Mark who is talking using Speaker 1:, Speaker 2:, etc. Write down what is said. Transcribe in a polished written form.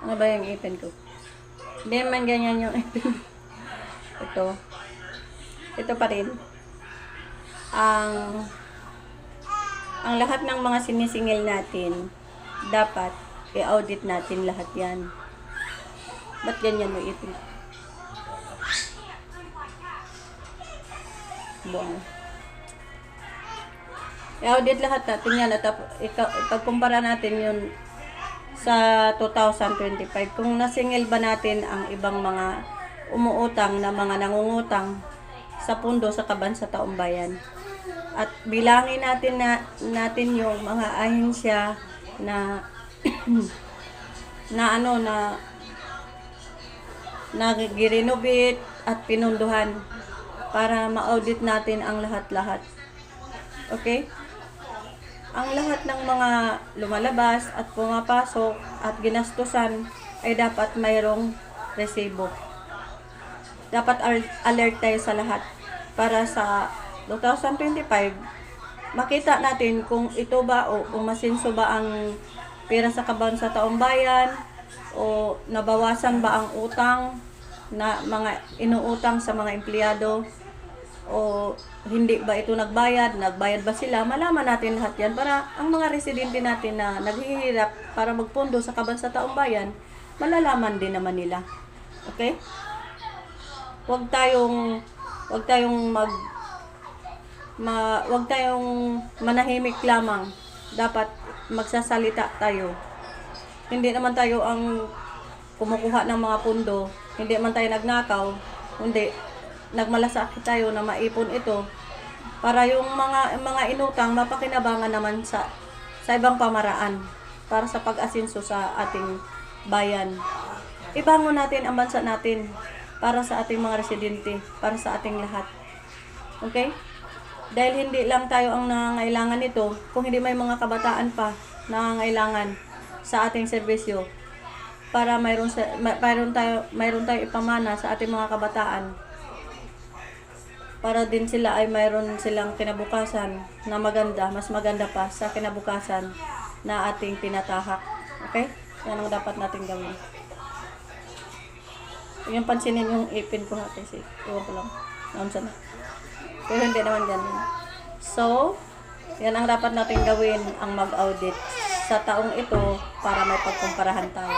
Speaker 1: Ano ba yung ipin ko? Hindi naman ganyan yung ipin. Ito. Ito pa rin. Ang lahat ng mga sinisingil natin, dapat i-audit natin lahat yan. Ba't ganyan yung ipin? Buong. I-audit lahat natin yan at ipagkumpara natin yun sa 2025. Kung nasingil ba natin ang ibang mga umuutang na mga nangungutang sa pundo sa kabansa-taong bayan. At bilangin natin yung mga ahensya na na girenovate at pinunduhan para ma-audit natin ang lahat-lahat. Okay? Ang lahat ng mga lumalabas at pumapasok at ginastusan ay dapat mayroong resibo. Dapat alert tayo sa lahat para sa 2025 makita natin kung ito ba o kung masinso ba ang pera sa kabansa-taong bayan o nabawasan ba ang utang na mga inuutang sa mga empleyado o hindi ba ito nagbayad ba sila, malaman natin lahat yan para ang mga residente natin na naghihirap para magpondo sa kabansa-taong bayan, malalaman din naman nila. Okay? Huwag tayong manahimik lamang. Dapat magsasalita tayo. Hindi naman tayo ang kumukuha ng mga pundo, hindi man tayo nagnakaw, hindi nagmalasakit tayo na maipon ito para yung mga inutang mapakinabangan naman sa ibang pamaraan para sa pag-asenso sa ating bayan. Ibangon natin ang bansa natin para sa ating mga residente, para sa ating lahat. Okay? Dahil hindi lang tayo ang nangangailangan nito, kung hindi may mga kabataan pa nangangailangan sa ating serbisyo para mayroon tayo ipamana sa ating mga kabataan para din sila ay mayroon silang kinabukasan na maganda, mas maganda pa sa kinabukasan na ating pinatahak. Okay? Yan ang dapat natin gawin. Yung pansinin yung ipin ko natin si iwan ko lang. Naunsa na. Pero hindi naman ganun. So, yan ang dapat natin gawin, ang mag-audit sa taong ito para may pagkumparahan tayo.